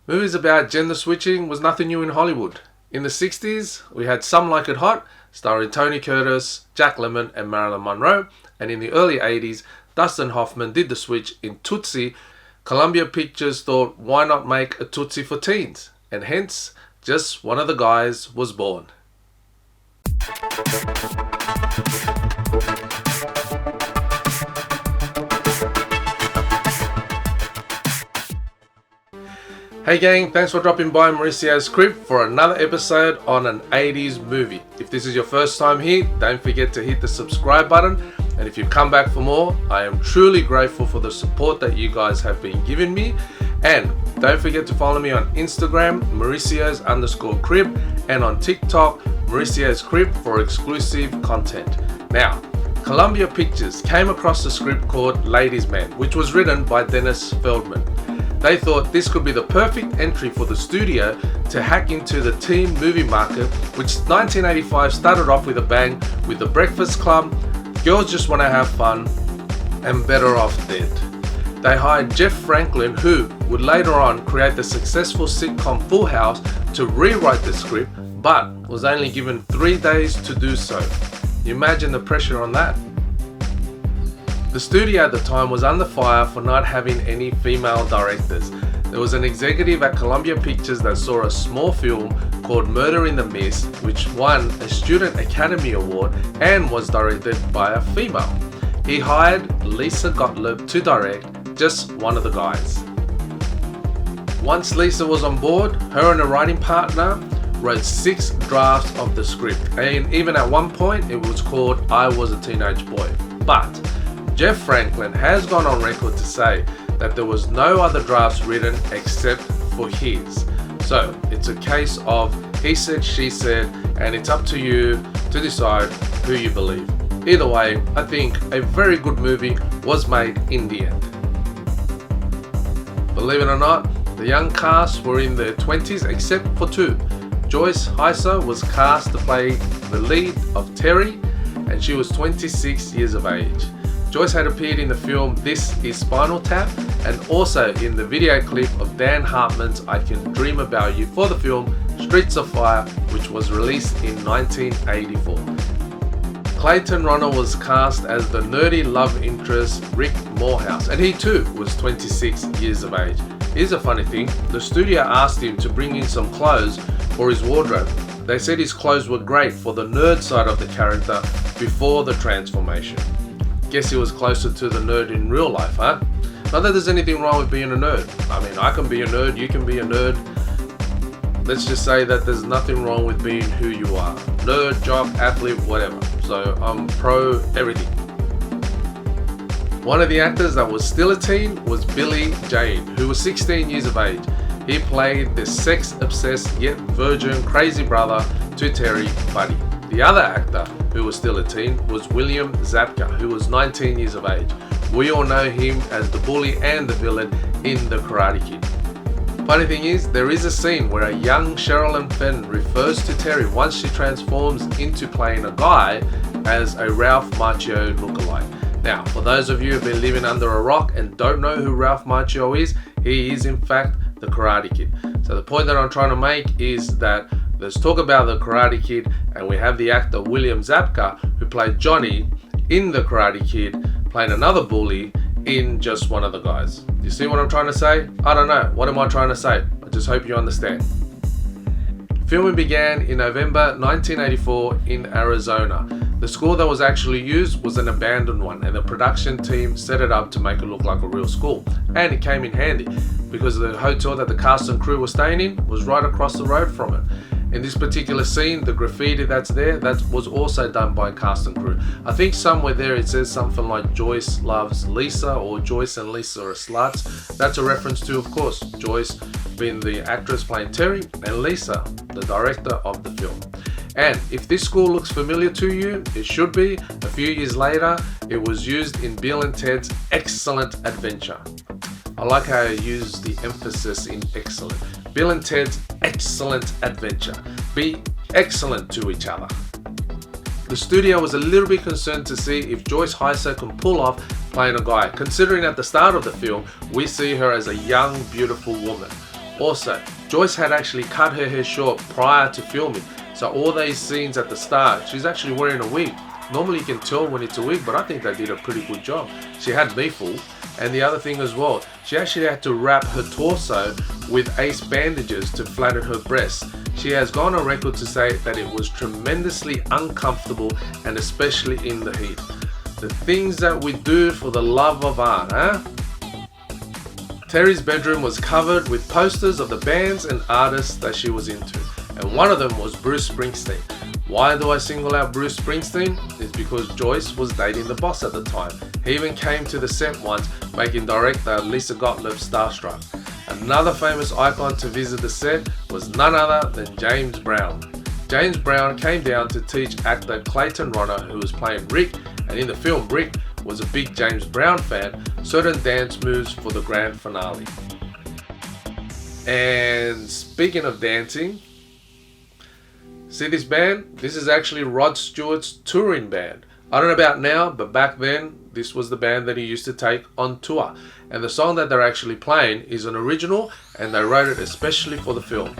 Movies about gender switching was nothing new in Hollywood. In the 60s, we had Some Like It Hot, starring Tony Curtis, Jack Lemmon and Marilyn Monroe, and in the early 80s, Dustin Hoffman did the switch in Tootsie. Columbia Pictures thought, why not make a Tootsie for teens? And hence, just one of the guys was born. Hey gang, thanks for dropping by Mauricio's crib for another episode on an 80s movie. If this is your first time here, don't forget to hit the subscribe button, and if you come back for more, I am truly grateful for the support that you guys have been giving me. And don't forget to follow me on Instagram, Mauricio's_crib, and on TikTok, Mauricio's crib, for exclusive content. Now, Columbia Pictures came across a script called Ladies' Man, which was written by Dennis Feldman. They thought this could be the perfect entry for the studio to hack into the teen movie market, which 1985 started off with a bang with The Breakfast Club, Girls Just Want to Have Fun, and Better Off Dead. They hired Jeff Franklin, who would later on create the successful sitcom Full House, to rewrite the script, but was only given 3 days to do so. You imagine the pressure on that? The studio at the time was under fire for not having any female directors. There was an executive at Columbia Pictures that saw a small film called Murder in the Mist, which won a Student Academy Award and was directed by a female. He hired Lisa Gottlieb to direct, just one of the guys. Once Lisa was on board, her and a writing partner wrote 6 drafts of the script, and even at one point it was called I Was a Teenage Boy. But Jeff Franklin has gone on record to say that there was no other drafts written except for his. So it's a case of he said, she said, and it's up to you to decide who you believe. Either way, I think a very good movie was made in the end. Believe it or not, the young cast were in their 20s except for 2. Joyce Heiser was cast to play the lead of Terry, and she was 26 years of age. Joyce had appeared in the film This Is Spinal Tap, and also in the video clip of Dan Hartman's I Can Dream About You for the film Streets of Fire, which was released in 1984. Clayton Ronner was cast as the nerdy love interest Rick Morehouse, and he too was 26 years of age. Here's a funny thing, the studio asked him to bring in some clothes for his wardrobe. They said his clothes were great for the nerd side of the character before the transformation. Guess he was closer to the nerd in real life, huh? Not that there's anything wrong with being a nerd. I mean, I can be a nerd, you can be a nerd. Let's just say that there's nothing wrong with being who you are. Nerd, jock, athlete, whatever. So I'm pro everything. One of the actors that was still a teen was Billy Jane, who was 16 years of age. He played the sex-obsessed yet virgin crazy brother to Terry, Buddy. The other actor who was still a teen was William Zabka, who was 19 years of age. We all know him as the bully and the villain in The Karate Kid. Funny thing is, there is a scene where a young Sherilyn Fenn refers to Terry once she transforms into playing a guy as a Ralph Macchio lookalike. Now, for those of you who have been living under a rock and don't know who Ralph Macchio is, he is in fact the Karate Kid. So the point that I'm trying to make is that let's talk about the Karate Kid, and we have the actor William Zabka, who played Johnny in the Karate Kid, playing another bully in just one of the guys. You see what I'm trying to say? I don't know. What am I trying to say? I just hope you understand. Filming began in November 1984 in Arizona. The school that was actually used was an abandoned one, and the production team set it up to make it look like a real school. And it came in handy because the hotel that the cast and crew were staying in was right across the road from it. In this particular scene, the graffiti that's there, that was also done by cast and crew. I think somewhere there it says something like Joyce loves Lisa, or Joyce and Lisa are sluts. That's a reference to, of course, Joyce being the actress playing Terry, and Lisa, the director of the film. And if this school looks familiar to you, it should be. A few years later, it was used in Bill and Ted's Excellent Adventure. I like how I use the emphasis in excellent. Bill and Ted's Excellent Adventure. Be excellent to each other. The studio was a little bit concerned to see if Joyce Heiser can pull off playing a guy, considering at the start of the film we see her as a young, beautiful woman. Also, Joyce had actually cut her hair short prior to filming, so all these scenes at the start, she's actually wearing a wig. Normally you can tell when it's a wig, but I think they did a pretty good job. She had me fooled. And the other thing as well, she actually had to wrap her torso with ace bandages to flatten her breasts. She has gone on record to say that it was tremendously uncomfortable, and especially in the heat. The things that we do for the love of art, huh? Terry's bedroom was covered with posters of the bands and artists that she was into, and one of them was Bruce Springsteen. Why do I single out Bruce Springsteen? It's because Joyce was dating the boss at the time. He even came to the set once, making director Lisa Gottlieb starstruck. Another famous icon to visit the set was none other than James Brown. James Brown came down to teach actor Clayton Ronner, who was playing Rick, and in the film Rick was a big James Brown fan, certain dance moves for the grand finale. And speaking of dancing, see this band? This is actually Rod Stewart's touring band. I don't know about now, but back then, this was the band that he used to take on tour. And the song that they're actually playing is an original, and they wrote it especially for the film.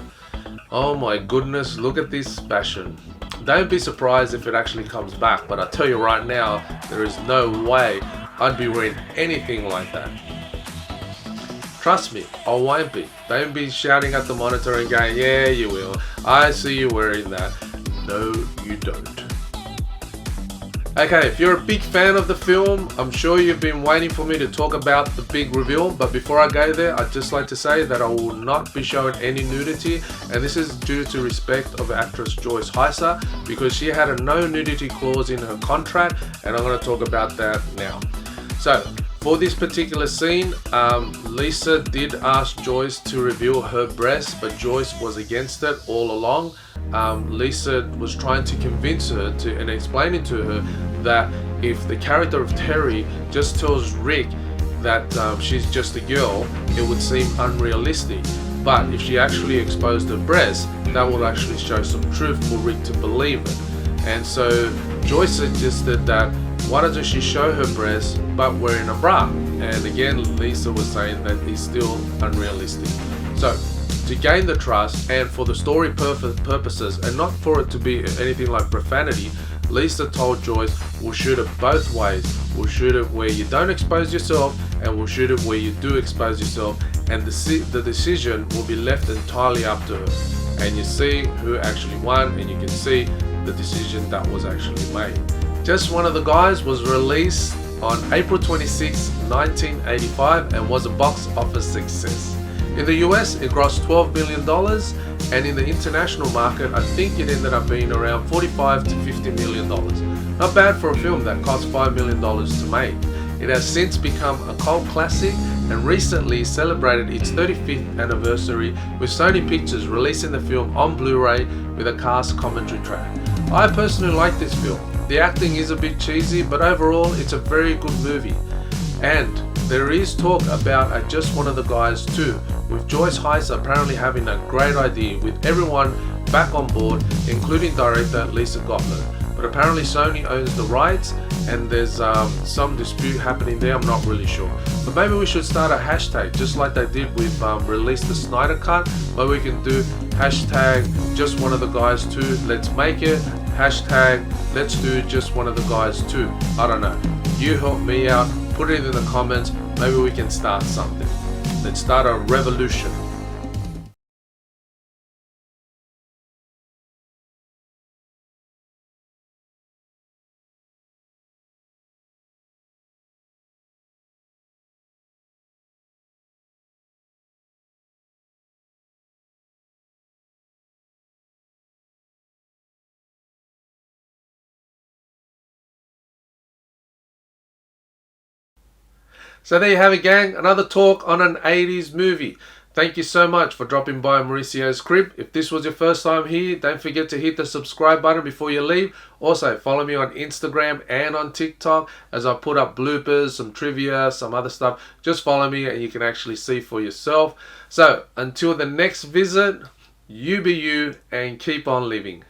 Oh my goodness, look at this passion. Don't be surprised if it actually comes back, but I tell you right now, there is no way I'd be wearing anything like that. Trust me, I won't be. Don't be shouting at the monitor and going, yeah, you will. I see you wearing that. No, you don't. Okay, if you're a big fan of the film, I'm sure you've been waiting for me to talk about the big reveal, but before I go there, I'd just like to say that I will not be showing any nudity, and this is due to respect of actress Joyce Heiser, because she had a no nudity clause in her contract, and I'm going to talk about that now. So, for this particular scene, Lisa did ask Joyce to reveal her breasts, but Joyce was against it all along. Lisa was trying to convince her to, and explaining to her that if the character of Terry just tells Rick that she's just a girl, it would seem unrealistic. But if she actually exposed her breasts, that would actually show some truth for Rick to believe it. And so Joyce suggested that why doesn't she show her breasts but wearing a bra? And again, Lisa was saying that it's still unrealistic. So to gain the trust and for the story purposes, and not for it to be anything like profanity, Lisa told Joyce, we'll shoot it both ways. We'll shoot it where you don't expose yourself, and we'll shoot it where you do expose yourself, and the decision will be left entirely up to her. And you see who actually won, and you can see the decision that was actually made. Just One of the Guys was released on April 26, 1985 and was a box office success. In the US, it grossed $12 million, and in the international market, I think it ended up being around $45 to $50 million. Not bad for a film that cost $5 million to make. It has since become a cult classic and recently celebrated its 35th anniversary, with Sony Pictures releasing the film on Blu-ray with a cast commentary track. I personally like this film. The acting is a bit cheesy, but overall it's a very good movie. And there is talk about Just One of the Guys too, with Joyce Heiser apparently having a great idea with everyone back on board, including director Lisa Gottlieb. But apparently Sony owns the rights, and there's some dispute happening there, I'm not really sure. But maybe we should start a hashtag, just like they did with Release the Snyder Cut, but we can do hashtag Just One of the Guys too, let's make it, hashtag let's do Just One of the Guys too. I don't know, you help me out, put it in the comments, maybe we can start something. Let's start a revolution. So there you have it, gang, another talk on an 80s movie. Thank you so much for dropping by Mauricio's crib. If this was your first time here, don't forget to hit the subscribe button before you leave. Also, follow me on Instagram and on TikTok as I put up bloopers, some trivia, some other stuff. Just follow me and you can actually see for yourself. So, until the next visit, you be you and keep on living.